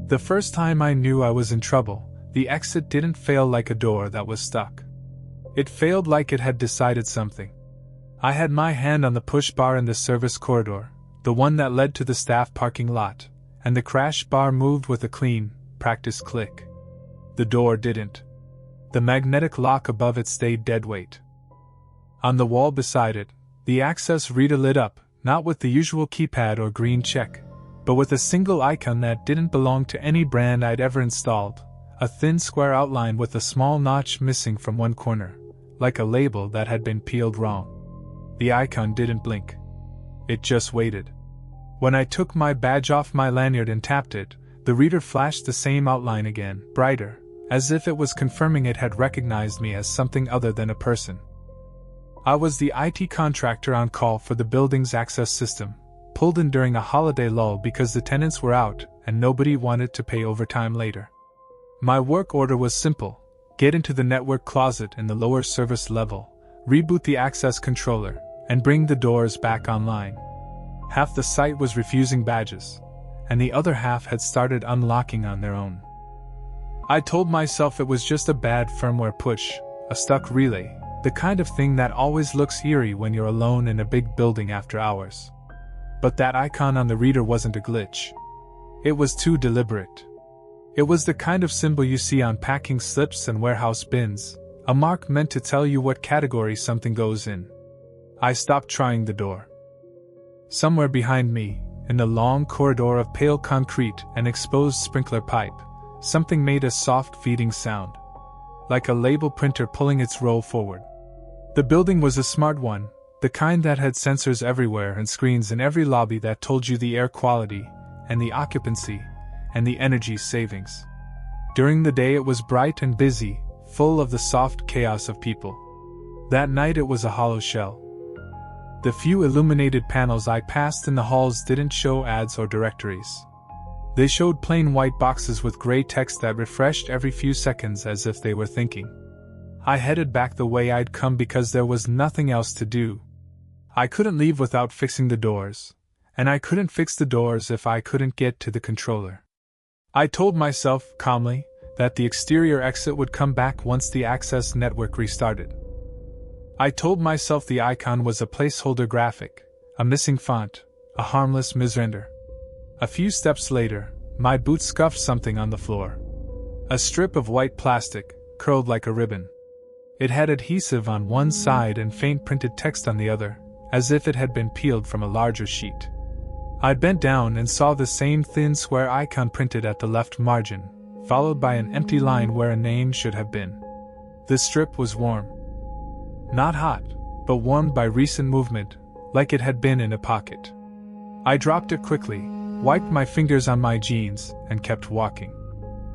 The first time I knew I was in trouble, the exit didn't fail like a door that was stuck. It failed like it had decided something. I had my hand on the push bar in the service corridor, the one that led to the staff parking lot, and the crash bar moved with a clean, practiced click. The door didn't. The magnetic lock above it stayed dead weight. On the wall beside it, the access reader lit up, not with the usual keypad or green check, but with a single icon that didn't belong to any brand I'd ever installed, a thin square outline with a small notch missing from one corner, like a label that had been peeled wrong. The icon didn't blink. It just waited. When I took my badge off my lanyard and tapped it, the reader flashed the same outline again, brighter, as if it was confirming it had recognized me as something other than a person. I was the IT contractor on call for the building's access system, pulled in during a holiday lull because the tenants were out and nobody wanted to pay overtime later. My work order was simple: get into the network closet in the lower service level, reboot the access controller, and bring the doors back online. Half the site was refusing badges, and the other half had started unlocking on their own. I told myself it was just a bad firmware push, a stuck relay, the kind of thing that always looks eerie when you're alone in a big building after hours. But that icon on the reader wasn't a glitch. It was too deliberate. It was the kind of symbol you see on packing slips and warehouse bins, a mark meant to tell you what category something goes in. I stopped trying the door. Somewhere behind me, in the long corridor of pale concrete and exposed sprinkler pipe, something made a soft feeding sound, like a label printer pulling its roll forward. The building was a smart one, the kind that had sensors everywhere and screens in every lobby that told you the air quality, and the occupancy, and the energy savings. During the day it was bright and busy, full of the soft chaos of people. That night it was a hollow shell. The few illuminated panels I passed in the halls didn't show ads or directories. They showed plain white boxes with gray text that refreshed every few seconds as if they were thinking. I headed back the way I'd come because there was nothing else to do. I couldn't leave without fixing the doors, and I couldn't fix the doors if I couldn't get to the controller. I told myself, calmly, that the exterior exit would come back once the access network restarted. I told myself the icon was a placeholder graphic, a missing font, a harmless misrender. A few steps later, my boot scuffed something on the floor. A strip of white plastic, curled like a ribbon. It had adhesive on one side and faint printed text on the other, as if it had been peeled from a larger sheet. I bent down and saw the same thin square icon printed at the left margin, followed by an empty line where a name should have been. The strip was warm. Not hot, but warmed by recent movement, like it had been in a pocket. I dropped it quickly, wiped my fingers on my jeans, and kept walking.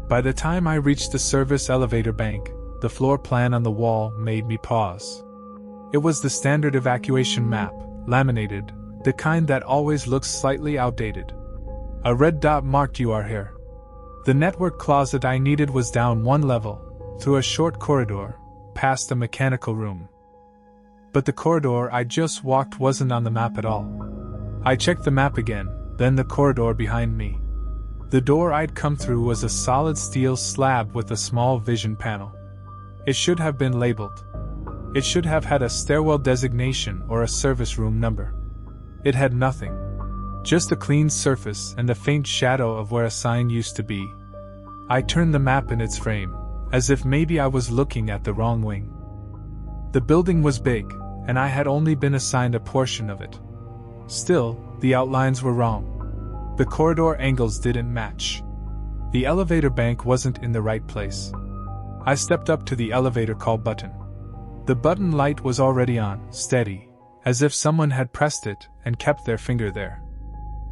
By the time I reached the service elevator bank, the floor plan on the wall made me pause. It was the standard evacuation map, laminated, the kind that always looks slightly outdated. A red dot marked "You are here." The network closet I needed was down one level, through a short corridor, past a mechanical room. But the corridor I just walked wasn't on the map at all. I checked the map again, then the corridor behind me. The door I'd come through was a solid steel slab with a small vision panel. It should have been labeled. It should have had a stairwell designation or a service room number. It had nothing. Just a clean surface and a faint shadow of where a sign used to be. I turned the map in its frame, as if maybe I was looking at the wrong wing. The building was big, and I had only been assigned a portion of it. Still, the outlines were wrong. The corridor angles didn't match. The elevator bank wasn't in the right place. I stepped up to the elevator call button. The button light was already on, steady, as if someone had pressed it and kept their finger there.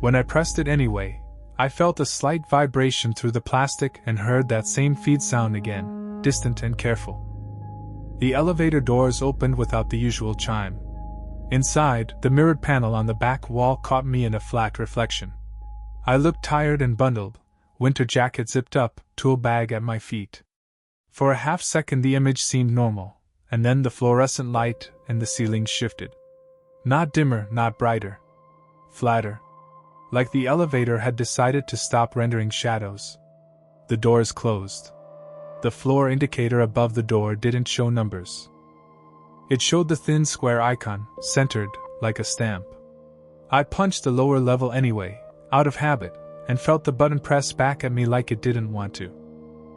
When I pressed it anyway, I felt a slight vibration through the plastic and heard that same feed sound again, distant and careful. The elevator doors opened without the usual chime. Inside, the mirrored panel on the back wall caught me in a flat reflection. I looked tired and bundled, winter jacket zipped up, tool bag at my feet. For a half second the image seemed normal, and then the fluorescent light and the ceiling shifted. Not dimmer, not brighter. Flatter. Like the elevator had decided to stop rendering shadows. The doors closed. The floor indicator above the door didn't show numbers. It showed the thin square icon, centered, like a stamp. I punched the lower level anyway, out of habit, and felt the button press back at me like it didn't want to.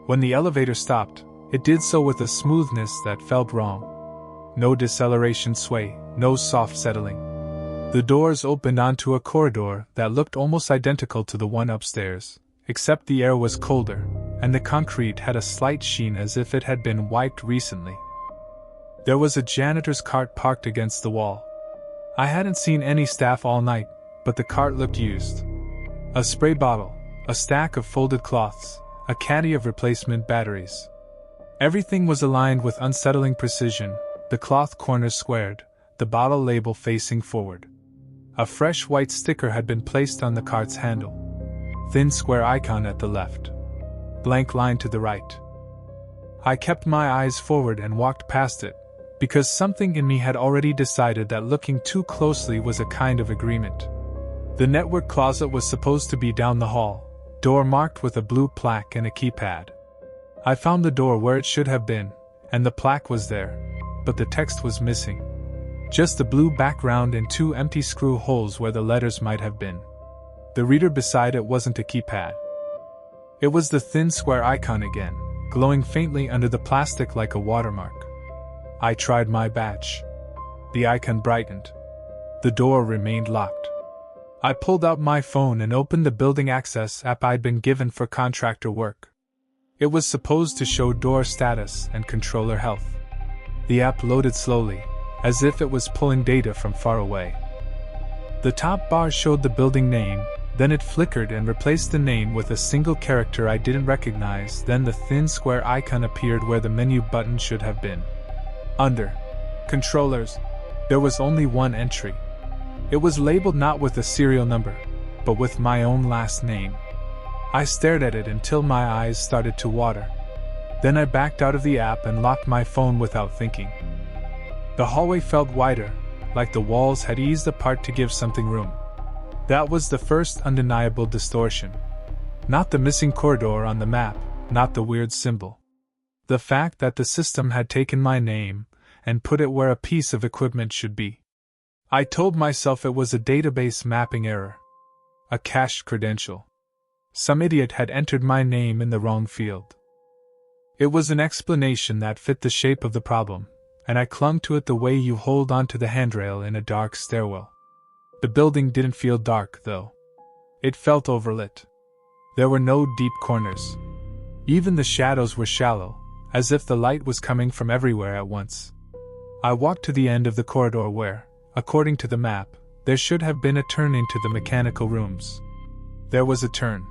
When the elevator stopped, it did so with a smoothness that felt wrong. No deceleration sway, no soft settling. The doors opened onto a corridor that looked almost identical to the one upstairs, except the air was colder, and the concrete had a slight sheen as if it had been wiped recently. There was a janitor's cart parked against the wall. I hadn't seen any staff all night, but the cart looked used. A spray bottle, a stack of folded cloths, a caddy of replacement batteries. Everything was aligned with unsettling precision, the cloth corners squared, the bottle label facing forward. A fresh white sticker had been placed on the cart's handle. Thin square icon at the left. Blank line to the right. I kept my eyes forward and walked past it, because something in me had already decided that looking too closely was a kind of agreement. The network closet was supposed to be down the hall, door marked with a blue plaque and a keypad. I found the door where it should have been, and the plaque was there, but the text was missing. Just a blue background and 2 empty screw holes where the letters might have been. The reader beside it wasn't a keypad. It was the thin square icon again, glowing faintly under the plastic like a watermark. I tried my batch. The icon brightened. The door remained locked. I pulled out my phone and opened the building access app I'd been given for contractor work. It was supposed to show door status and controller health. The app loaded slowly, as if it was pulling data from far away. The top bar showed the building name, then it flickered and replaced the name with a single character I didn't recognize. Then the thin square icon appeared where the menu button should have been. Under Controllers, there was only one entry. It was labeled not with a serial number, but with my own last name. I stared at it until my eyes started to water. Then I backed out of the app and locked my phone without thinking. The hallway felt wider, like the walls had eased apart to give something room. That was the first undeniable distortion. Not the missing corridor on the map, not the weird symbol. The fact that the system had taken my name and put it where a piece of equipment should be. I told myself it was a database mapping error. A cached credential. Some idiot had entered my name in the wrong field. It was an explanation that fit the shape of the problem, and I clung to it the way you hold onto the handrail in a dark stairwell. The building didn't feel dark, though. It felt overlit. There were no deep corners. Even the shadows were shallow, as if the light was coming from everywhere at once. I walked to the end of the corridor where, according to the map, there should have been a turn into the mechanical rooms. There was a turn.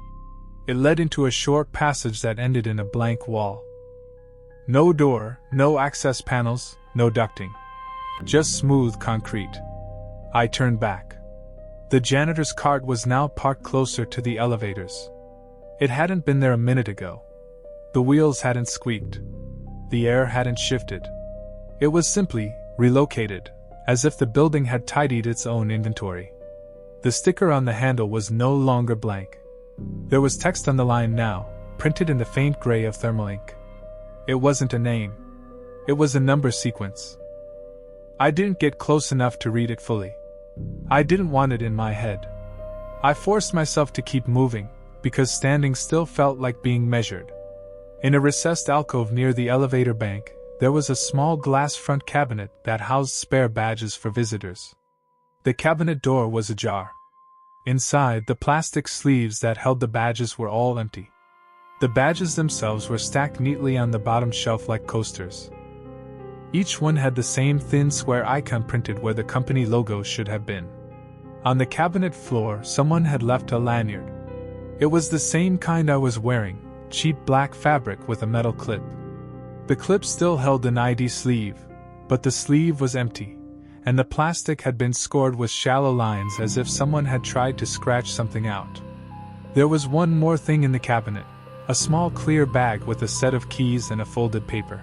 It led into a short passage that ended in a blank wall. No door, no access panels, no ducting. Just smooth concrete. I turned back. The janitor's cart was now parked closer to the elevators. It hadn't been there a minute ago. The wheels hadn't squeaked. The air hadn't shifted. It was simply relocated, as if the building had tidied its own inventory. The sticker on the handle was no longer blank. There was text on the line now, printed in the faint gray of thermal ink. It wasn't a name. It was a number sequence. I didn't get close enough to read it fully. I didn't want it in my head. I forced myself to keep moving, because standing still felt like being measured. In a recessed alcove near the elevator bank, there was a small glass front cabinet that housed spare badges for visitors. The cabinet door was ajar. Inside, the plastic sleeves that held the badges were all empty. The badges themselves were stacked neatly on the bottom shelf like coasters. Each one had the same thin square icon printed where the company logo should have been. On the cabinet floor, someone had left a lanyard. It was the same kind I was wearing, cheap black fabric with a metal clip. The clip still held an ID sleeve, but the sleeve was empty, and the plastic had been scored with shallow lines as if someone had tried to scratch something out. There was one more thing in the cabinet, a small clear bag with a set of keys and a folded paper.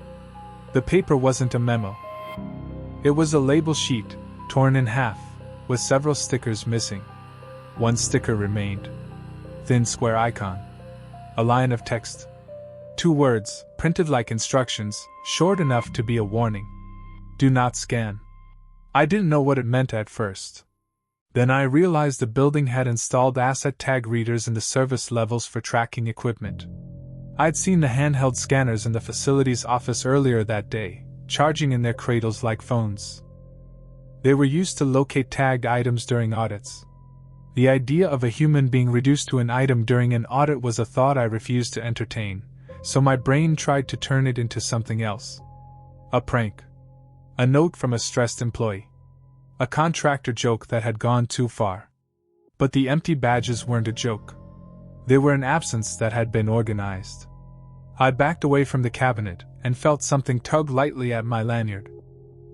The paper wasn't a memo. It was a label sheet, torn in half, with several stickers missing. One sticker remained. Thin square icon. A line of text. 2 words, printed like instructions, short enough to be a warning. Do not scan. I didn't know what it meant at first. Then I realized the building had installed asset tag readers in the service levels for tracking equipment. I'd seen the handheld scanners in the facility's office earlier that day, charging in their cradles like phones. They were used to locate tagged items during audits. The idea of a human being reduced to an item during an audit was a thought I refused to entertain, so my brain tried to turn it into something else. A prank. A note from a stressed employee. A contractor joke that had gone too far. But the empty badges weren't a joke. They were an absence that had been organized. I backed away from the cabinet and felt something tug lightly at my lanyard.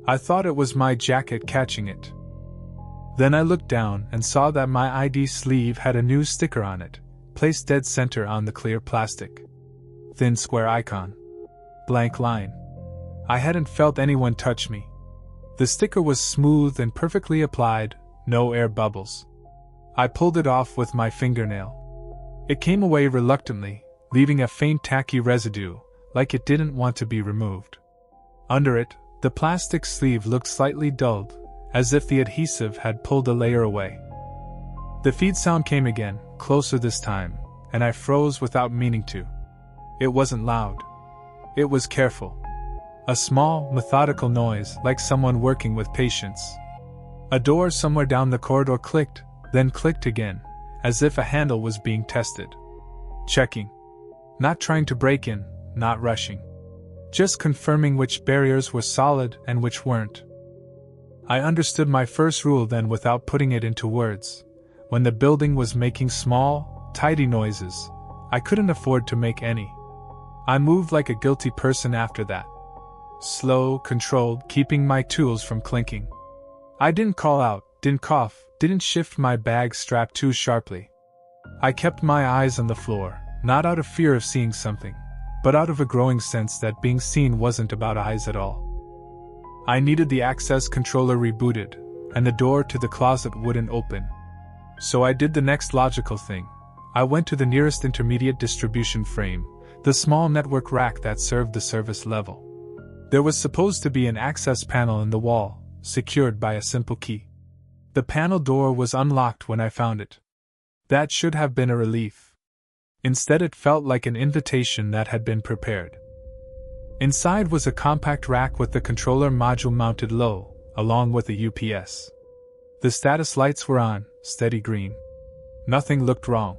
I thought it was my jacket catching it. Then I looked down and saw that my ID sleeve had a new sticker on it, placed dead center on the clear plastic. Thin square icon. Blank line. I hadn't felt anyone touch me. The sticker was smooth and perfectly applied, no air bubbles. I pulled it off with my fingernail. It came away reluctantly, leaving a faint tacky residue, like it didn't want to be removed. Under it, the plastic sleeve looked slightly dulled, as if the adhesive had pulled a layer away. The feed sound came again, closer this time, and I froze without meaning to. It wasn't loud. It was careful. A small, methodical noise, like someone working with patience. A door somewhere down the corridor clicked, then clicked again, as if a handle was being tested. Checking. Not trying to break in, not rushing. Just confirming which barriers were solid and which weren't. I understood my first rule then without putting it into words. When the building was making small, tidy noises, I couldn't afford to make any. I moved like a guilty person after that. Slow, controlled, keeping my tools from clinking. I didn't call out, didn't cough, didn't shift my bag strap too sharply. I kept my eyes on the floor, not out of fear of seeing something, but out of a growing sense that being seen wasn't about eyes at all. I needed the access controller rebooted, and the door to the closet wouldn't open. So I did the next logical thing. I went to the nearest intermediate distribution frame, the small network rack that served the service level. There was supposed to be an access panel in the wall, secured by a simple key. The panel door was unlocked when I found it. That should have been a relief. Instead, it felt like an invitation that had been prepared. Inside was a compact rack with the controller module mounted low, along with a UPS. The status lights were on, steady green. Nothing looked wrong.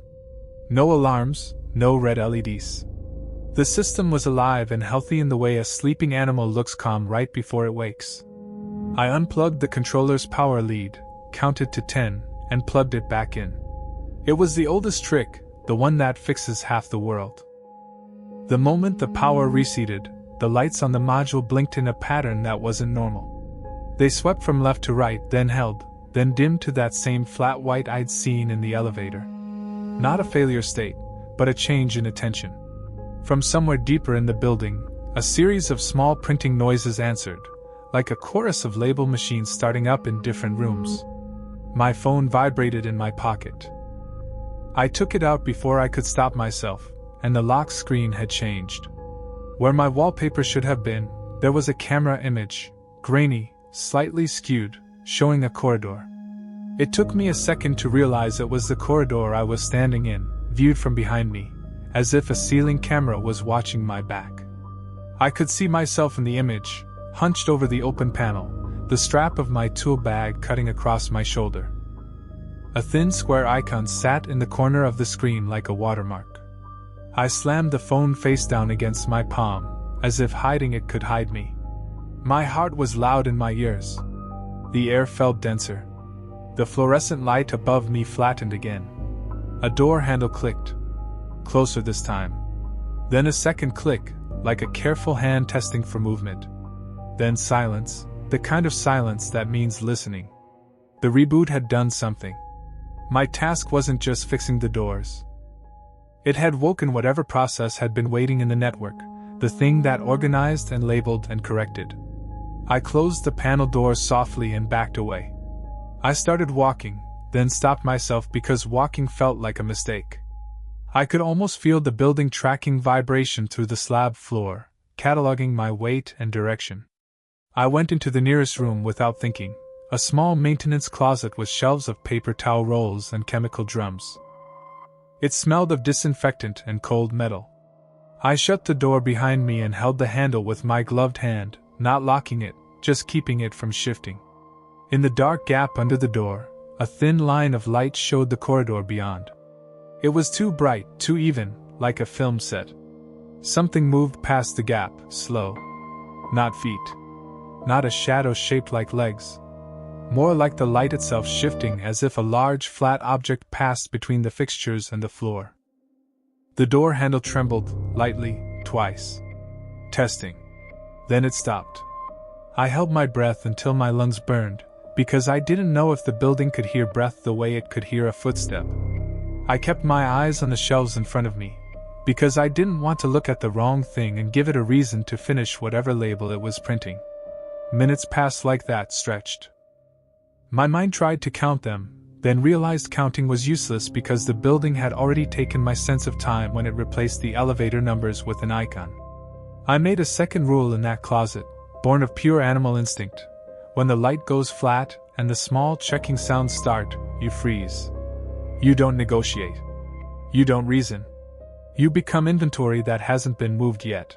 No alarms, no red LEDs. The system was alive and healthy in the way a sleeping animal looks calm right before it wakes. I unplugged the controller's power lead, counted to 10, and plugged it back in. It was the oldest trick, the one that fixes half the world. The moment the power receded, the lights on the module blinked in a pattern that wasn't normal. They swept from left to right, then held, then dimmed to that same flat white I'd seen in the elevator. Not a failure state, but a change in attention. From somewhere deeper in the building, a series of small printing noises answered, like a chorus of label machines starting up in different rooms. My phone vibrated in my pocket. I took it out before I could stop myself, and the lock screen had changed. Where my wallpaper should have been, there was a camera image, grainy, slightly skewed, showing a corridor. It took me a second to realize it was the corridor I was standing in, viewed from behind me, as if a ceiling camera was watching my back. I could see myself in the image, hunched over the open panel, the strap of my tool bag cutting across my shoulder. A thin square icon sat in the corner of the screen like a watermark. I slammed the phone face down against my palm, as if hiding it could hide me. My heart was loud in my ears. The air felt denser. The fluorescent light above me flattened again. A door handle clicked. Closer this time. Then a second click, like a careful hand testing for movement. Then silence, the kind of silence that means listening. The reboot had done something. My task wasn't just fixing the doors. It had woken whatever process had been waiting in the network, the thing that organized and labeled and corrected. I closed the panel doors softly and backed away. I started walking, then stopped myself because walking felt like a mistake. I could almost feel the building tracking vibration through the slab floor, cataloging my weight and direction. I went into the nearest room without thinking, a small maintenance closet with shelves of paper towel rolls and chemical drums. It smelled of disinfectant and cold metal. I shut the door behind me and held the handle with my gloved hand, not locking it, just keeping it from shifting. In the dark gap under the door, a thin line of light showed the corridor beyond. It was too bright, too even, like a film set. Something moved past the gap, slow. Not feet. Not a shadow shaped like legs. More like the light itself shifting as if a large flat object passed between the fixtures and the floor. The door handle trembled, lightly, twice. Testing. Then it stopped. I held my breath until my lungs burned, because I didn't know if the building could hear breath the way it could hear a footstep. I kept my eyes on the shelves in front of me, because I didn't want to look at the wrong thing and give it a reason to finish whatever label it was printing. Minutes passed like that, stretched. My mind tried to count them, then realized counting was useless because the building had already taken my sense of time when it replaced the elevator numbers with an icon. I made a second rule in that closet, born of pure animal instinct. When the light goes flat and the small checking sounds start, you freeze. You don't negotiate. You don't reason. You become inventory that hasn't been moved yet.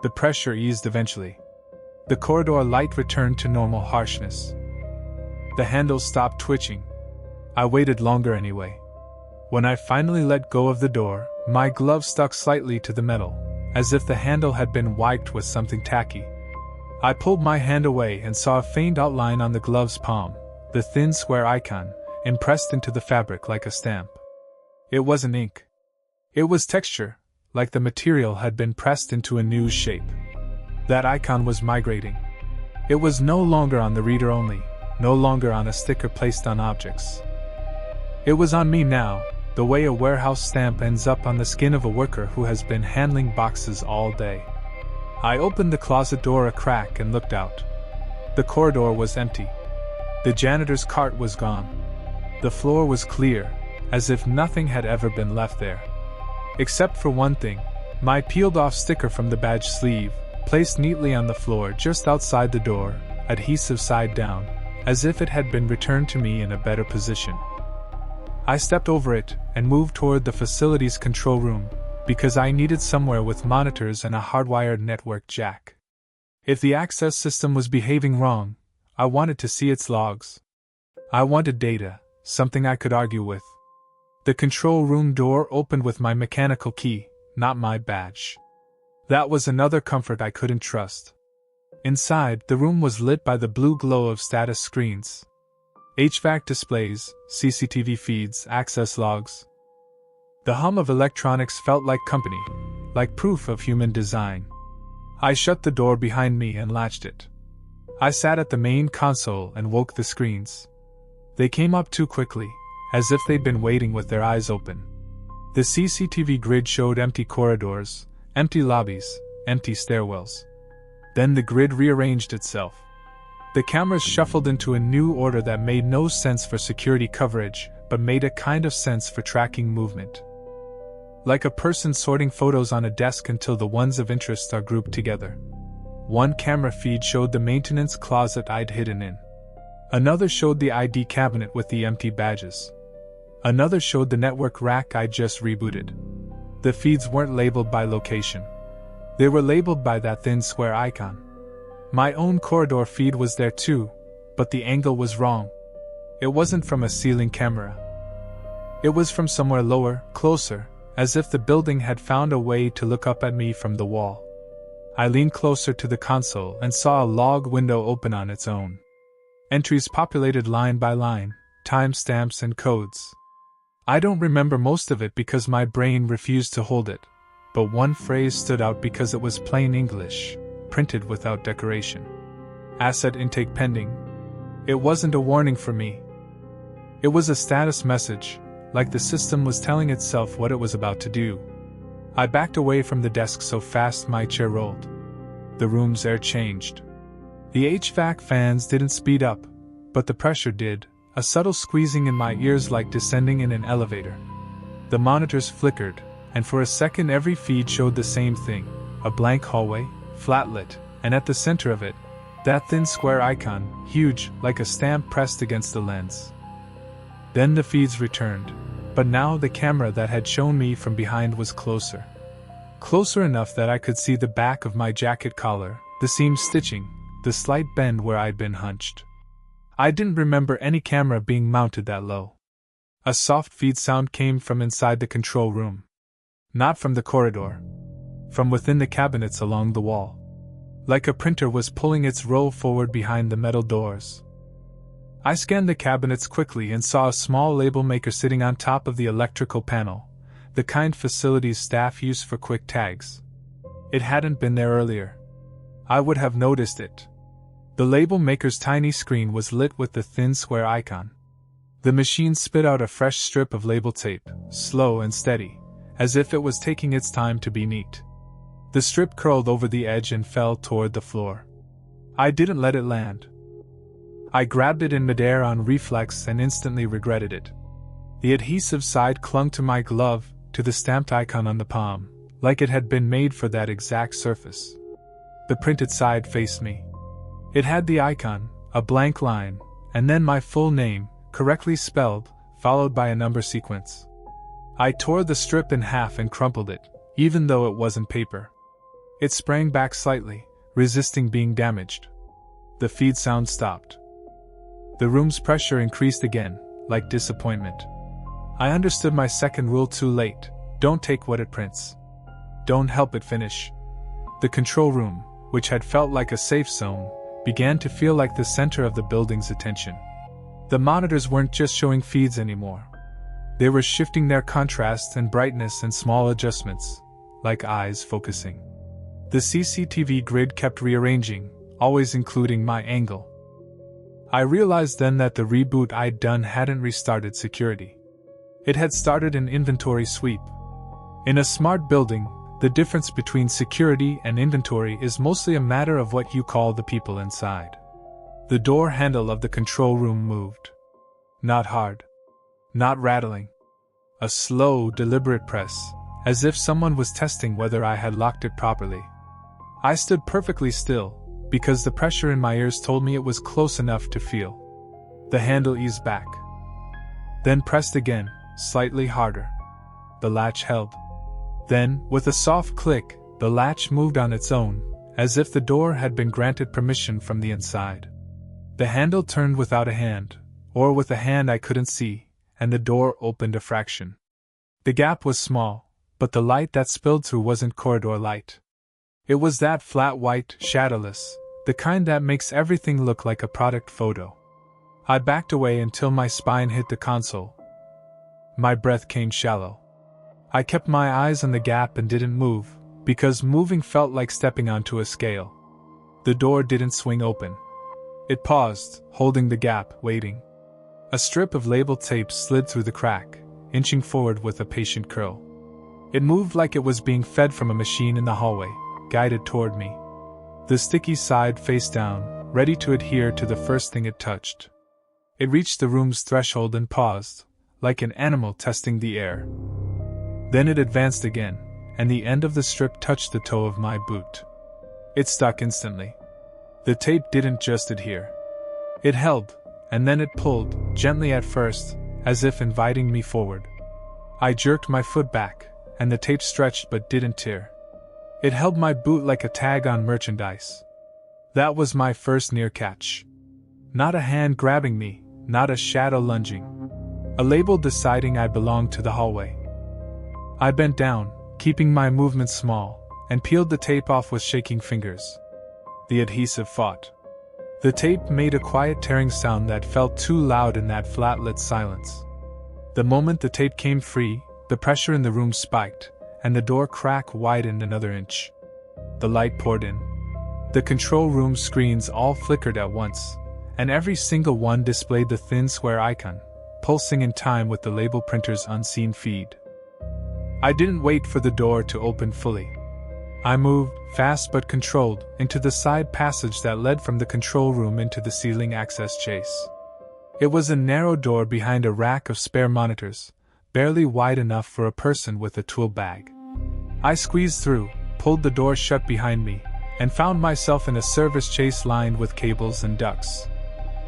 The pressure eased eventually. The corridor light returned to normal harshness. The handle stopped twitching. I waited longer anyway. When I finally let go of the door, my glove stuck slightly to the metal, as if the handle had been wiped with something tacky. I pulled my hand away and saw a faint outline on the glove's palm, the thin square icon, impressed into the fabric like a stamp. It wasn't ink. It was texture, like the material had been pressed into a new shape. That icon was migrating. It was no longer on the reader only, no longer on a sticker placed on objects. It was on me now, the way a warehouse stamp ends up on the skin of a worker who has been handling boxes all day. I opened the closet door a crack and looked out. The corridor was empty. The janitor's cart was gone. The floor was clear, as if nothing had ever been left there. Except for one thing, my peeled-off sticker from the badge sleeve, placed neatly on the floor just outside the door, adhesive side down, as if it had been returned to me in a better position. I stepped over it and moved toward the facility's control room, because I needed somewhere with monitors and a hardwired network jack. If the access system was behaving wrong, I wanted to see its logs. I wanted data, something I could argue with. The control room door opened with my mechanical key, not my badge. That was another comfort I couldn't trust. Inside, the room was lit by the blue glow of status screens. HVAC displays, CCTV feeds, access logs. The hum of electronics felt like company, like proof of human design. I shut the door behind me and latched it. I sat at the main console and woke the screens. They came up too quickly, as if they'd been waiting with their eyes open. The CCTV grid showed empty corridors, empty lobbies, empty stairwells. Then the grid rearranged itself. The cameras shuffled into a new order that made no sense for security coverage, but made a kind of sense for tracking movement. Like a person sorting photos on a desk until the ones of interest are grouped together. One camera feed showed the maintenance closet I'd hidden in. Another showed the ID cabinet with the empty badges. Another showed the network rack I'd just rebooted. The feeds weren't labeled by location. They were labeled by that thin square icon. My own corridor feed was there too, but the angle was wrong. It wasn't from a ceiling camera. It was from somewhere lower, closer, as if the building had found a way to look up at me from the wall. I leaned closer to the console and saw a log window open on its own. Entries populated line by line, timestamps and codes. I don't remember most of it because my brain refused to hold it, but one phrase stood out because it was plain English, printed without decoration. Asset intake pending. It wasn't a warning for me. It was a status message, like the system was telling itself what it was about to do. I backed away from the desk so fast my chair rolled. The room's air changed. The HVAC fans didn't speed up, but the pressure did, a subtle squeezing in my ears like descending in an elevator. The monitors flickered, and for a second every feed showed the same thing: a blank hallway, flat lit, and at the center of it, that thin square icon, huge, like a stamp pressed against the lens. Then the feeds returned, but now the camera that had shown me from behind was closer. Closer enough that I could see the back of my jacket collar, the seam stitching, the slight bend where I'd been hunched. I didn't remember any camera being mounted that low. A soft feed sound came from inside the control room. Not from the corridor. From within the cabinets along the wall. Like a printer was pulling its roll forward behind the metal doors. I scanned the cabinets quickly and saw a small label maker sitting on top of the electrical panel, the kind facilities staff use for quick tags. It hadn't been there earlier. I would have noticed it. The label maker's tiny screen was lit with the thin square icon. The machine spit out a fresh strip of label tape, slow and steady, as if it was taking its time to be neat. The strip curled over the edge and fell toward the floor. I didn't let it land. I grabbed it in midair on reflex and instantly regretted it. The adhesive side clung to my glove, to the stamped icon on the palm, like it had been made for that exact surface. The printed side faced me. It had the icon, a blank line, and then my full name, correctly spelled, followed by a number sequence. I tore the strip in half and crumpled it, even though it wasn't paper. It sprang back slightly, resisting being damaged. The feed sound stopped. The room's pressure increased again, like disappointment. I understood my second rule too late: don't take what it prints. Don't help it finish. The control room, which had felt like a safe zone, began to feel like the center of the building's attention. The monitors weren't just showing feeds anymore. They were shifting their contrast and brightness and small adjustments, like eyes focusing. The CCTV grid kept rearranging, always including my angle. I realized then that the reboot I'd done hadn't restarted security. It had started an inventory sweep. In a smart building, the difference between security and inventory is mostly a matter of what you call the people inside. The door handle of the control room moved. Not hard. Not rattling. A slow, deliberate press, as if someone was testing whether I had locked it properly. I stood perfectly still, because the pressure in my ears told me it was close enough to feel. The handle eased back. Then pressed again, slightly harder. The latch held. Then, with a soft click, the latch moved on its own, as if the door had been granted permission from the inside. The handle turned without a hand, or with a hand I couldn't see, and the door opened a fraction. The gap was small, but the light that spilled through wasn't corridor light. It was that flat white, shadowless, the kind that makes everything look like a product photo. I backed away until my spine hit the console. My breath came shallow. I kept my eyes on the gap and didn't move, because moving felt like stepping onto a scale. The door didn't swing open. It paused, holding the gap, waiting. A strip of label tape slid through the crack, inching forward with a patient curl. It moved like it was being fed from a machine in the hallway, guided toward me. The sticky side face down, ready to adhere to the first thing it touched. It reached the room's threshold and paused, like an animal testing the air. Then it advanced again, and the end of the strip touched the toe of my boot. It stuck instantly. The tape didn't just adhere. It held, and then it pulled, gently at first, as if inviting me forward. I jerked my foot back, and the tape stretched but didn't tear. It held my boot like a tag on merchandise. That was my first near catch. Not a hand grabbing me, not a shadow lunging. A label deciding I belonged to the hallway. I bent down, keeping my movements small, and peeled the tape off with shaking fingers. The adhesive fought. The tape made a quiet tearing sound that felt too loud in that flat-lit silence. The moment the tape came free, the pressure in the room spiked, and the door crack widened another inch. The light poured in. The control room screens all flickered at once, and every single one displayed the thin square icon, pulsing in time with the label printer's unseen feed. I didn't wait for the door to open fully. I moved, fast but controlled, into the side passage that led from the control room into the ceiling access chase. It was a narrow door behind a rack of spare monitors, barely wide enough for a person with a tool bag. I squeezed through, pulled the door shut behind me, and found myself in a service chase lined with cables and ducts.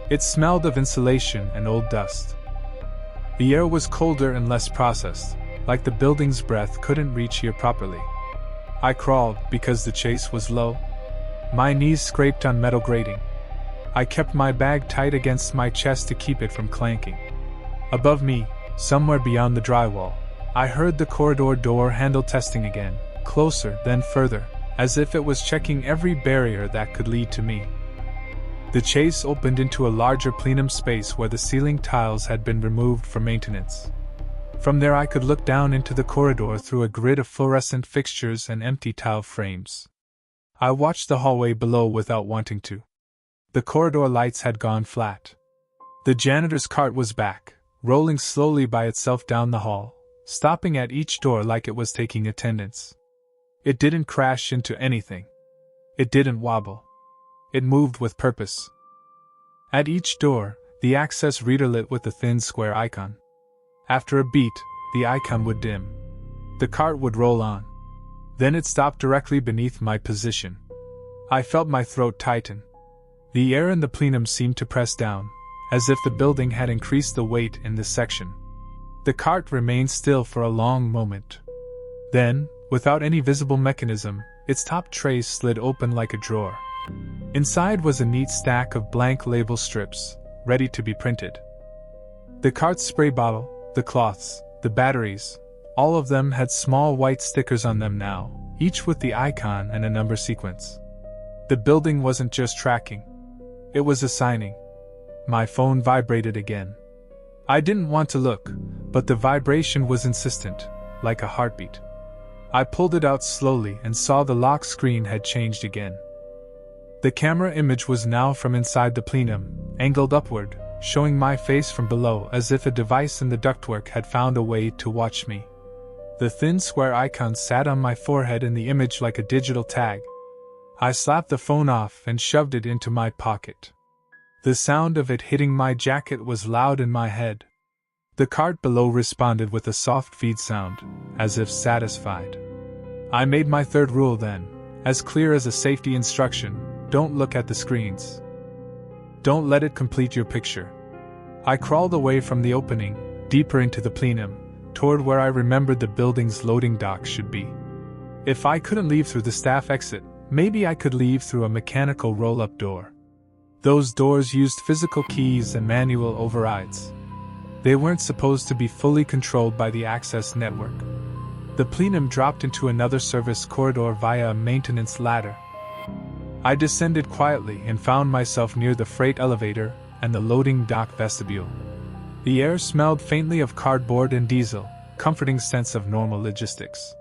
It smelled of insulation and old dust. The air was colder and less processed, like the building's breath couldn't reach here properly. I crawled because the chase was low. My knees scraped on metal grating. I kept my bag tight against my chest to keep it from clanking. Above me, somewhere beyond the drywall, I heard the corridor door handle testing again, closer, then further, as if it was checking every barrier that could lead to me. The chase opened into a larger plenum space where the ceiling tiles had been removed for maintenance. From there I could look down into the corridor through a grid of fluorescent fixtures and empty tile frames. I watched the hallway below without wanting to. The corridor lights had gone flat. The janitor's cart was back, rolling slowly by itself down the hall, stopping at each door like it was taking attendance. It didn't crash into anything. It didn't wobble. It moved with purpose. At each door, the access reader lit with a thin square icon. After a beat, the icon would dim. The cart would roll on. Then it stopped directly beneath my position. I felt my throat tighten. The air in the plenum seemed to press down, as if the building had increased the weight in this section. The cart remained still for a long moment. Then, without any visible mechanism, its top tray slid open like a drawer. Inside was a neat stack of blank label strips, ready to be printed. The cart's spray bottle, the cloths, the batteries, all of them had small white stickers on them now, each with the icon and a number sequence. The building wasn't just tracking. It was assigning. My phone vibrated again. I didn't want to look, but the vibration was insistent, like a heartbeat. I pulled it out slowly and saw the lock screen had changed again. The camera image was now from inside the plenum, angled upward, showing my face from below as if a device in the ductwork had found a way to watch me. The thin square icon sat on my forehead in the image like a digital tag. I slapped the phone off and shoved it into my pocket. The sound of it hitting my jacket was loud in my head. The cart below responded with a soft feed sound, as if satisfied. I made my third rule then, as clear as a safety instruction: don't look at the screens. Don't let it complete your picture. I crawled away from the opening, deeper into the plenum, toward where I remembered the building's loading dock should be. If I couldn't leave through the staff exit, maybe I could leave through a mechanical roll-up door. Those doors used physical keys and manual overrides. They weren't supposed to be fully controlled by the access network. The plenum dropped into another service corridor via a maintenance ladder. I descended quietly and found myself near the freight elevator and the loading dock vestibule. The air smelled faintly of cardboard and diesel, comforting sense of normal logistics.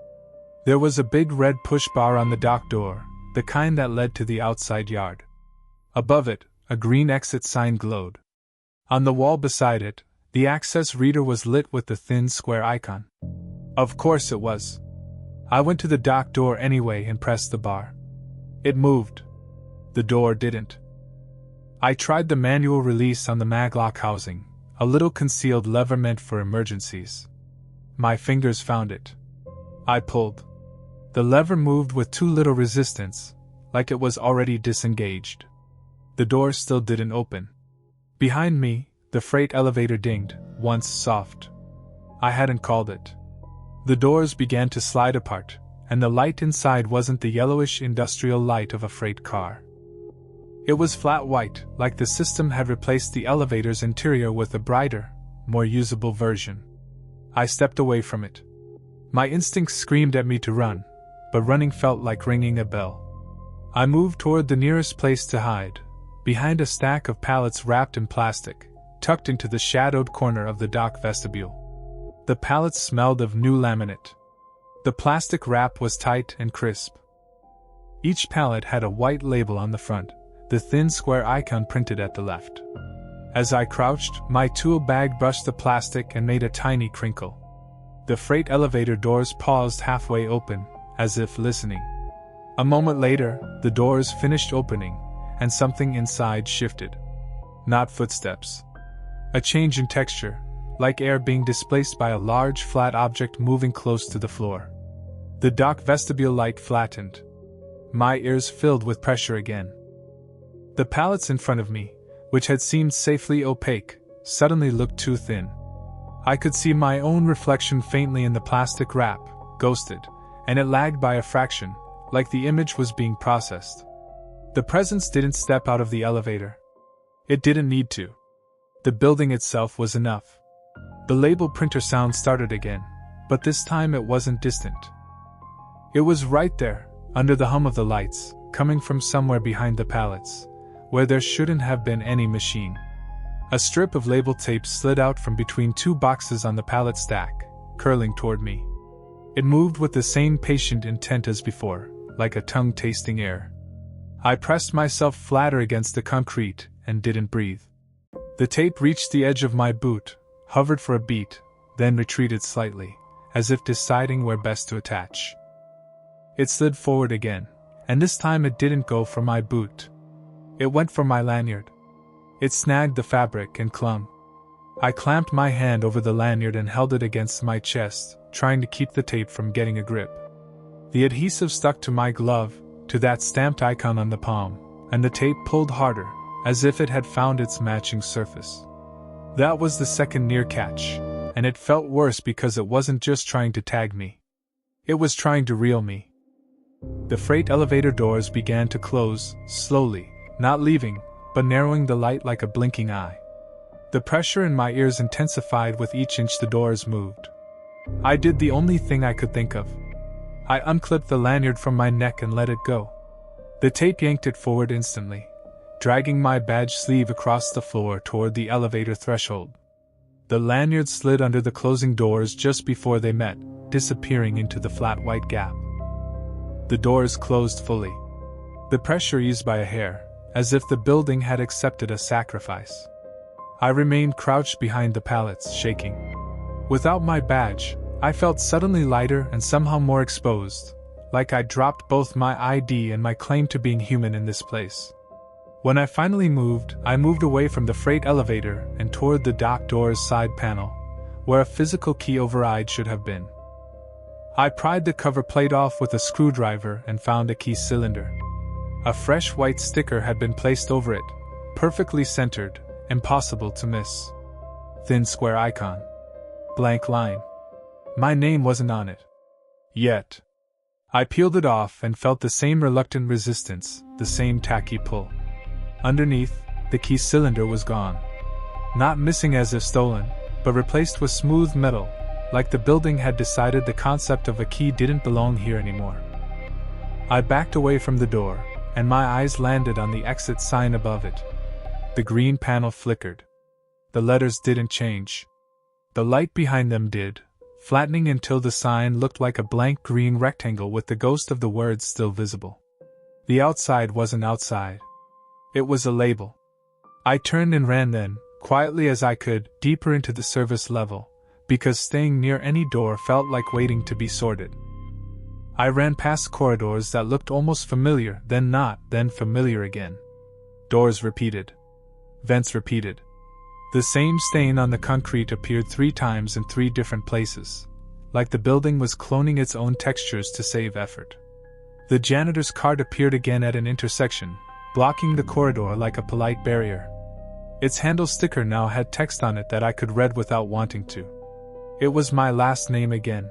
There was a big red push bar on the dock door, the kind that led to the outside yard. Above it, a green exit sign glowed. On the wall beside it, the access reader was lit with the thin square icon. Of course it was. I went to the dock door anyway and pressed the bar. It moved. The door didn't. I tried the manual release on the maglock housing, a little concealed lever meant for emergencies. My fingers found it. I pulled. The lever moved with too little resistance, like it was already disengaged. The door still didn't open. Behind me, the freight elevator dinged, once soft. I hadn't called it. The doors began to slide apart, and the light inside wasn't the yellowish industrial light of a freight car. It was flat white, like the system had replaced the elevator's interior with a brighter, more usable version. I stepped away from it. My instincts screamed at me to run, but running felt like ringing a bell. I moved toward the nearest place to hide, behind a stack of pallets wrapped in plastic, tucked into the shadowed corner of the dock vestibule. The pallets smelled of new laminate. The plastic wrap was tight and crisp. Each pallet had a white label on the front, the thin square icon printed at the left. As I crouched, my tool bag brushed the plastic and made a tiny crinkle. The freight elevator doors paused halfway open, as if listening. A moment later, the doors finished opening, and something inside shifted. Not footsteps. A change in texture, like air being displaced by a large flat object moving close to the floor. The dock vestibule light flattened. My ears filled with pressure again. The pallets in front of me, which had seemed safely opaque, suddenly looked too thin. I could see my own reflection faintly in the plastic wrap, ghosted, and it lagged by a fraction, like the image was being processed. The presence didn't step out of the elevator. It didn't need to. The building itself was enough. The label printer sound started again, but this time it wasn't distant. It was right there, under the hum of the lights, coming from somewhere behind the pallets, where there shouldn't have been any machine. A strip of label tape slid out from between two boxes on the pallet stack, curling toward me. It moved with the same patient intent as before, like a tongue tasting air. I pressed myself flatter against the concrete and didn't breathe. The tape reached the edge of my boot, hovered for a beat, then retreated slightly, as if deciding where best to attach. It slid forward again, and this time it didn't go for my boot. It went for my lanyard. It snagged the fabric and clung. I clamped my hand over the lanyard and held it against my chest, trying to keep the tape from getting a grip. The adhesive stuck to my glove, to that stamped icon on the palm, and the tape pulled harder, as if it had found its matching surface. That was the second near catch, and it felt worse because it wasn't just trying to tag me. It was trying to reel me. The freight elevator doors began to close, slowly, not leaving, but narrowing the light like a blinking eye. The pressure in my ears intensified with each inch the doors moved. I did the only thing I could think of. I unclipped the lanyard from my neck and let it go. The tape yanked it forward instantly, dragging my badge sleeve across the floor toward the elevator threshold. The lanyard slid under the closing doors just before they met, disappearing into the flat white gap. The doors closed fully. The pressure eased by a hair, as if the building had accepted a sacrifice. I remained crouched behind the pallets, shaking. Without my badge, I felt suddenly lighter and somehow more exposed, like I'd dropped both my ID and my claim to being human in this place. When I finally moved, I moved away from the freight elevator and toward the dock door's side panel, where a physical key override should have been. I pried the cover plate off with a screwdriver and found a key cylinder. A fresh white sticker had been placed over it, perfectly centered, impossible to miss. Thin square icon. Blank line. My name wasn't on it. Yet. I peeled it off and felt the same reluctant resistance, the same tacky pull. Underneath, the key cylinder was gone. Not missing as if stolen, but replaced with smooth metal, like the building had decided the concept of a key didn't belong here anymore. I backed away from the door, and my eyes landed on the exit sign above it. The green panel flickered. The letters didn't change. The light behind them did, flattening until the sign looked like a blank green rectangle with the ghost of the words still visible. The outside wasn't outside. It was a label. I turned and ran then, quietly as I could, deeper into the service level, because staying near any door felt like waiting to be sorted. I ran past corridors that looked almost familiar, then not, then familiar again. Doors repeated. Vents repeated. The same stain on the concrete appeared 3 times in 3 different places, like the building was cloning its own textures to save effort. The janitor's cart appeared again at an intersection, blocking the corridor like a polite barrier. Its handle sticker now had text on it that I could read without wanting to. It was my last name again.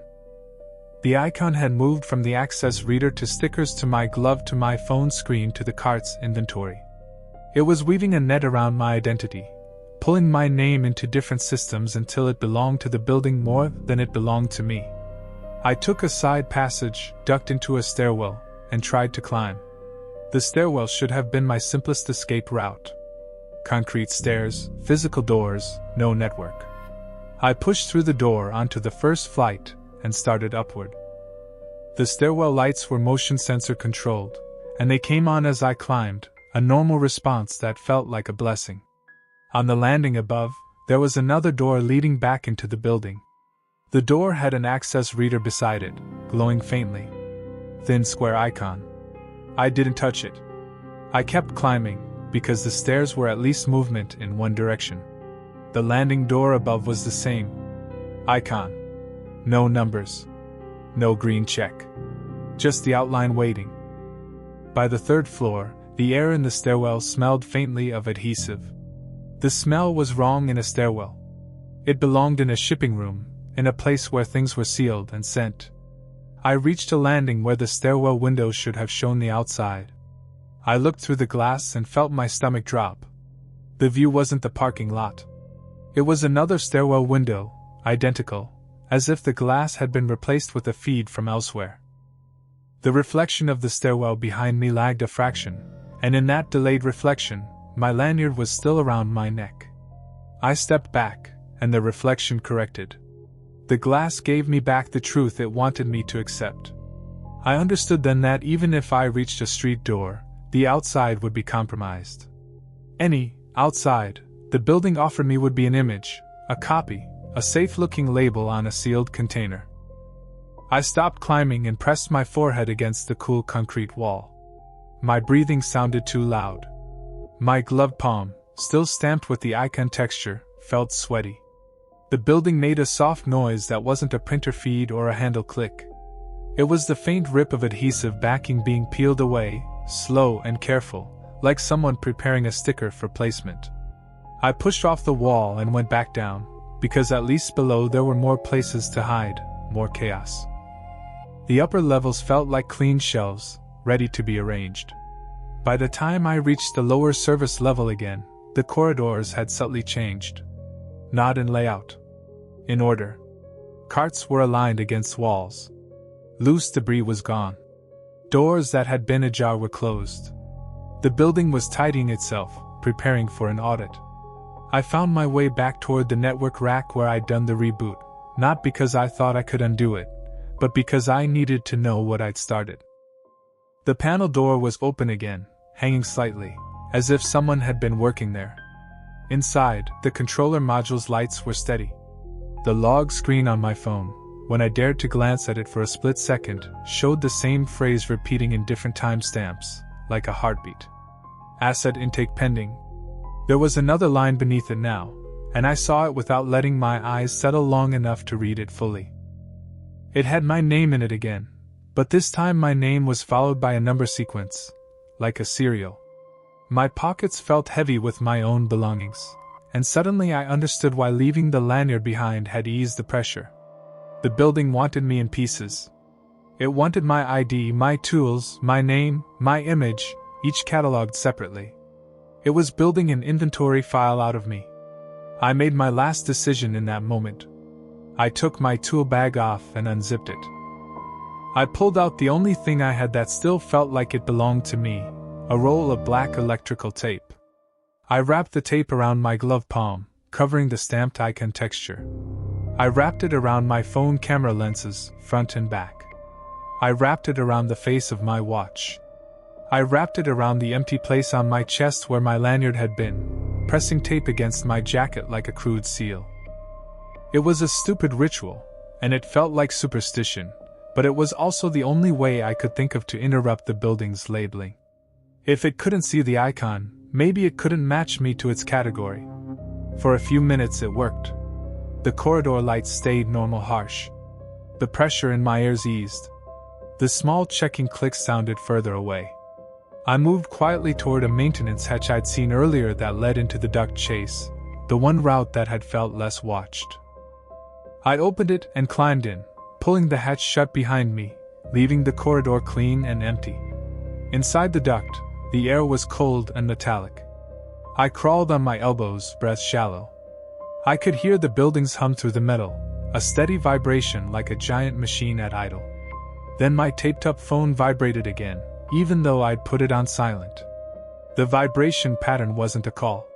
The icon had moved from the access reader to stickers to my glove to my phone screen to the cart's inventory. It was weaving a net around my identity, pulling my name into different systems until it belonged to the building more than it belonged to me. I took a side passage, ducked into a stairwell, and tried to climb. The stairwell should have been my simplest escape route. Concrete stairs, physical doors, no network. I pushed through the door onto the first flight and started upward. The stairwell lights were motion sensor controlled, and they came on as I climbed, a normal response that felt like a blessing. On the landing above, there was another door leading back into the building. The door had an access reader beside it, glowing faintly. Thin square icon. I didn't touch it. I kept climbing, because the stairs were at least movement in one direction. The landing door above was the same. Icon. No numbers. No green check. Just the outline waiting. By the third floor, the air in the stairwell smelled faintly of adhesive. The smell was wrong in a stairwell. It belonged in a shipping room, in a place where things were sealed and sent. I reached a landing where the stairwell windows should have shown the outside. I looked through the glass and felt my stomach drop. The view wasn't the parking lot. It was another stairwell window, identical, as if the glass had been replaced with a feed from elsewhere. The reflection of the stairwell behind me lagged a fraction, and in that delayed reflection, my lanyard was still around my neck. I stepped back, and the reflection corrected. The glass gave me back the truth it wanted me to accept. I understood then that even if I reached a street door, the outside would be compromised. Outside, the building offered me would be an image, a copy, a safe-looking label on a sealed container. I stopped climbing and pressed my forehead against the cool concrete wall. My breathing sounded too loud. My gloved palm, still stamped with the icon texture, felt sweaty. The building made a soft noise that wasn't a printer feed or a handle click. It was the faint rip of adhesive backing being peeled away, slow and careful, like someone preparing a sticker for placement. I pushed off the wall and went back down, because at least below there were more places to hide, more chaos. The upper levels felt like clean shelves, ready to be arranged. By the time I reached the lower service level again, the corridors had subtly changed. Not in layout. In order. Carts were aligned against walls. Loose debris was gone. Doors that had been ajar were closed. The building was tidying itself, preparing for an audit. I found my way back toward the network rack where I'd done the reboot, not because I thought I could undo it, but because I needed to know what I'd started. The panel door was open again, hanging slightly, as if someone had been working there. Inside, the controller module's lights were steady. The log screen on my phone, when I dared to glance at it for a split second, showed the same phrase repeating in different timestamps, like a heartbeat. Asset intake pending. There was another line beneath it now, and I saw it without letting my eyes settle long enough to read it fully. It had my name in it again, but this time my name was followed by a number sequence, like a serial. My pockets felt heavy with my own belongings, and suddenly I understood why leaving the lanyard behind had eased the pressure. The building wanted me in pieces. It wanted my ID, my tools, my name, my image, each cataloged separately. It was building an inventory file out of me. I made my last decision in that moment. I took my tool bag off and unzipped it. I pulled out the only thing I had that still felt like it belonged to me, a roll of black electrical tape. I wrapped the tape around my glove palm, covering the stamped icon texture. I wrapped it around my phone camera lenses, front and back. I wrapped it around the face of my watch. I wrapped it around the empty place on my chest where my lanyard had been, pressing tape against my jacket like a crude seal. It was a stupid ritual, and it felt like superstition, but it was also the only way I could think of to interrupt the building's labeling. If it couldn't see the icon, maybe it couldn't match me to its category. For a few minutes it worked. The corridor lights stayed normal harsh. The pressure in my ears eased. The small checking clicks sounded further away. I moved quietly toward a maintenance hatch I'd seen earlier that led into the duct chase, the one route that had felt less watched. I opened it and climbed in, pulling the hatch shut behind me, leaving the corridor clean and empty. Inside the duct, the air was cold and metallic. I crawled on my elbows, breath shallow. I could hear the buildings hum through the metal, a steady vibration like a giant machine at idle. Then my taped-up phone vibrated again, even though I'd put it on silent. The vibration pattern wasn't a call.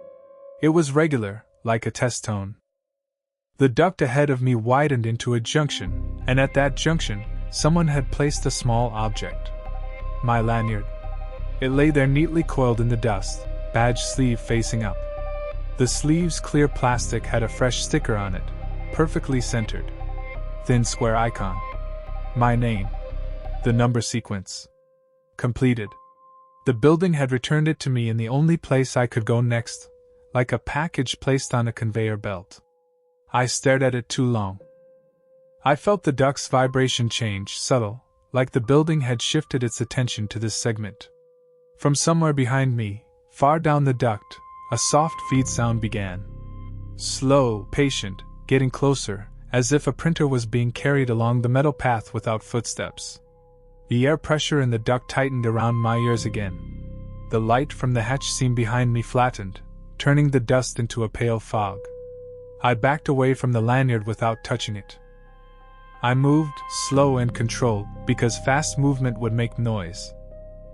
It was regular, like a test tone. The duct ahead of me widened into a junction, and at that junction, someone had placed a small object. My lanyard. It lay there neatly coiled in the dust, badge sleeve facing up. The sleeve's clear plastic had a fresh sticker on it, perfectly centered. Thin square icon. My name. The number sequence. Completed. The building had returned it to me in the only place I could go next, like a package placed on a conveyor belt. I stared at it too long. I felt the duct's vibration change, subtle, like the building had shifted its attention to this segment. From somewhere behind me, far down the duct, a soft feed sound began. Slow, patient, getting closer, as if a printer was being carried along the metal path without footsteps. The air pressure in the duct tightened around my ears again. The light from the hatch seam behind me flattened, turning the dust into a pale fog. I backed away from the lanyard without touching it. I moved, slow and controlled, because fast movement would make noise.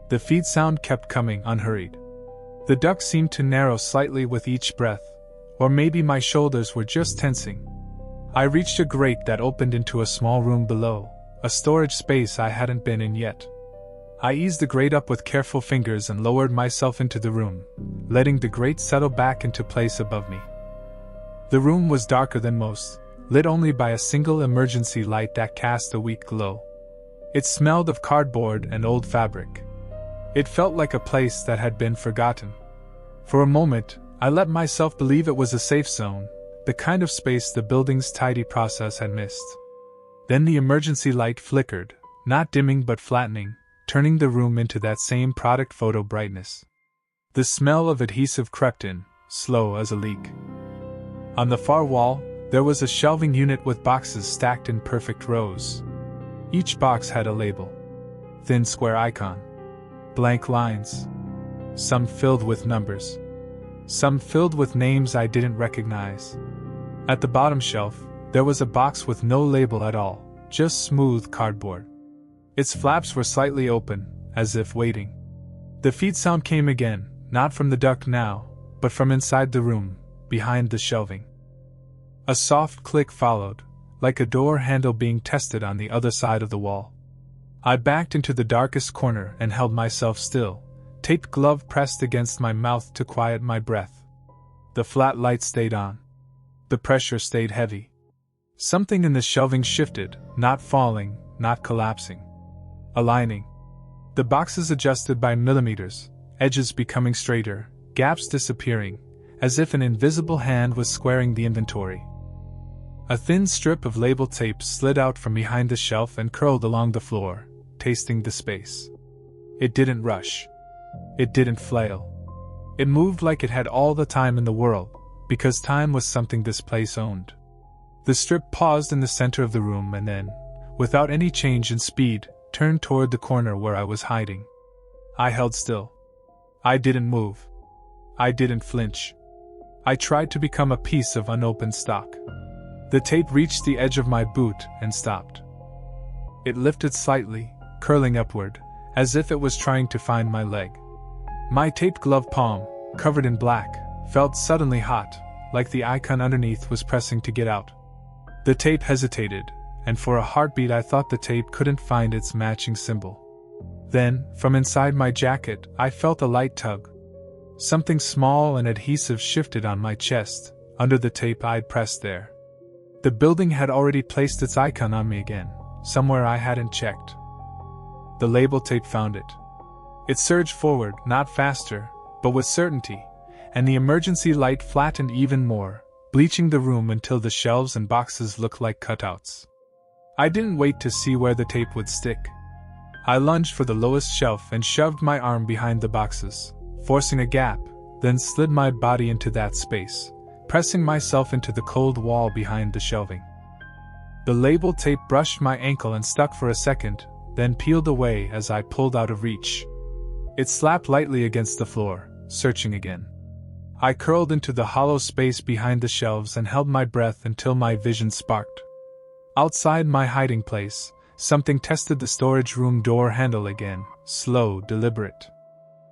The feed sound kept coming, unhurried. The duct seemed to narrow slightly with each breath, or maybe my shoulders were just tensing. I reached a grate that opened into a small room below, a storage space I hadn't been in yet. I eased the grate up with careful fingers and lowered myself into the room, letting the grate settle back into place above me. The room was darker than most, lit only by a single emergency light that cast a weak glow. It smelled of cardboard and old fabric. It felt like a place that had been forgotten. For a moment, I let myself believe it was a safe zone, the kind of space the building's tidy process had missed. Then the emergency light flickered, not dimming but flattening, turning the room into that same product photo brightness. The smell of adhesive crept in, slow as a leak. On the far wall, there was a shelving unit with boxes stacked in perfect rows. Each box had a label. Thin square icon. Blank lines. Some filled with numbers. Some filled with names I didn't recognize. At the bottom shelf, there was a box with no label at all, just smooth cardboard. Its flaps were slightly open, as if waiting. The feed sound came again, not from the duct now, but from inside the room, behind the shelving. A soft click followed, like a door handle being tested on the other side of the wall. I backed into the darkest corner and held myself still, taped glove pressed against my mouth to quiet my breath. The flat light stayed on. The pressure stayed heavy. Something in the shelving shifted, not falling, not collapsing. Aligning. The boxes adjusted by millimeters, edges becoming straighter, gaps disappearing, as if an invisible hand was squaring the inventory. A thin strip of label tape slid out from behind the shelf and curled along the floor, tasting the space. It didn't rush. It didn't flail. It moved like it had all the time in the world, because time was something this place owned. The strip paused in the center of the room and then, without any change in speed, turned toward the corner where I was hiding. I held still. I didn't move. I didn't flinch. I tried to become a piece of unopened stock. The tape reached the edge of my boot and stopped. It lifted slightly, curling upward, as if it was trying to find my leg. My taped glove palm, covered in black, felt suddenly hot, like the icon underneath was pressing to get out. The tape hesitated, and for a heartbeat I thought the tape couldn't find its matching symbol. Then, from inside my jacket, I felt a light tug. Something small and adhesive shifted on my chest, under the tape I'd pressed there. The building had already placed its icon on me again, somewhere I hadn't checked. The label tape found it. It surged forward, not faster, but with certainty, and the emergency light flattened even more, bleaching the room until the shelves and boxes looked like cutouts. I didn't wait to see where the tape would stick. I lunged for the lowest shelf and shoved my arm behind the boxes, forcing a gap, then slid my body into that space, pressing myself into the cold wall behind the shelving. The label tape brushed my ankle and stuck for a second, then peeled away as I pulled out of reach. It slapped lightly against the floor, searching again. I curled into the hollow space behind the shelves and held my breath until my vision sparked. Outside my hiding place, something tested the storage room door handle again, slow, deliberate.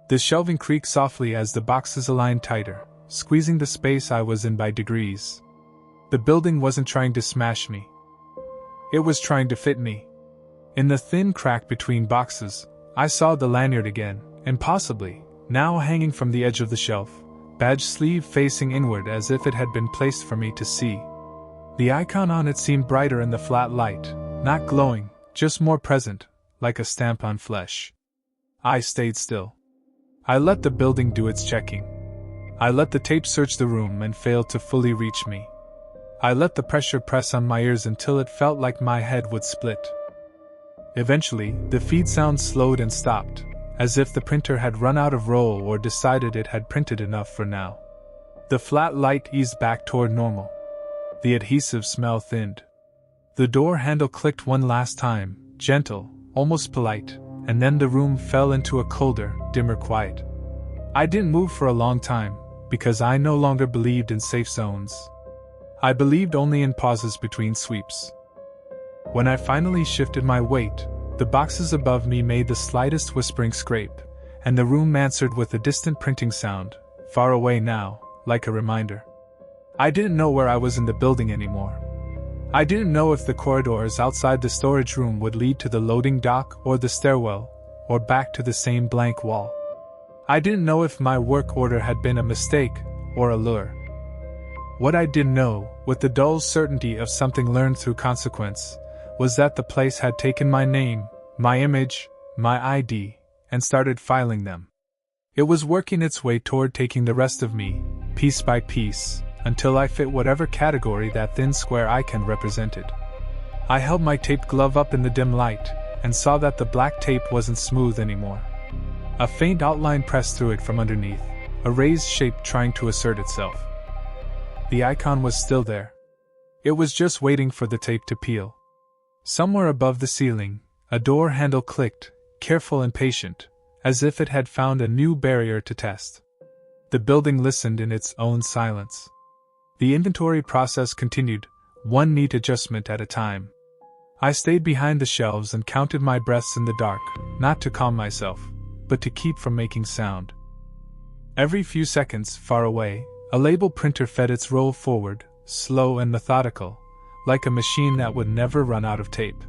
The shelving creaked softly as the boxes aligned tighter, squeezing the space I was in by degrees. The building wasn't trying to smash me. It was trying to fit me. In the thin crack between boxes, I saw the lanyard again, and possibly, now hanging from the edge of the shelf, badge sleeve facing inward as if it had been placed for me to see. The icon on it seemed brighter in the flat light, not glowing, just more present, like a stamp on flesh. I stayed still. I let the building do its checking. I let the tape search the room and failed to fully reach me. I let the pressure press on my ears until it felt like my head would split. Eventually, the feed sound slowed and stopped, as if the printer had run out of roll or decided it had printed enough for now. The flat light eased back toward normal. The adhesive smell thinned. The door handle clicked one last time, gentle, almost polite, and then the room fell into a colder, dimmer quiet. I didn't move for a long time, because I no longer believed in safe zones. I believed only in pauses between sweeps. When I finally shifted my weight, the boxes above me made the slightest whispering scrape, and the room answered with a distant printing sound, far away now, like a reminder. I didn't know where I was in the building anymore. I didn't know if the corridors outside the storage room would lead to the loading dock or the stairwell, or back to the same blank wall. I didn't know if my work order had been a mistake or a lure. What I did know, with the dull certainty of something learned through consequence, was that the place had taken my name, my image, my ID, and started filing them. It was working its way toward taking the rest of me, piece by piece, until I fit whatever category that thin square icon represented. I held my taped glove up in the dim light, and saw that the black tape wasn't smooth anymore. A faint outline pressed through it from underneath, a raised shape trying to assert itself. The icon was still there. It was just waiting for the tape to peel. Somewhere above the ceiling, a door handle clicked, careful and patient, as if it had found a new barrier to test. The building listened in its own silence. The inventory process continued, one neat adjustment at a time. I stayed behind the shelves and counted my breaths in the dark, not to calm myself, but to keep from making sound. Every few seconds, far away, a label printer fed its roll forward, slow and methodical, like a machine that would never run out of tape.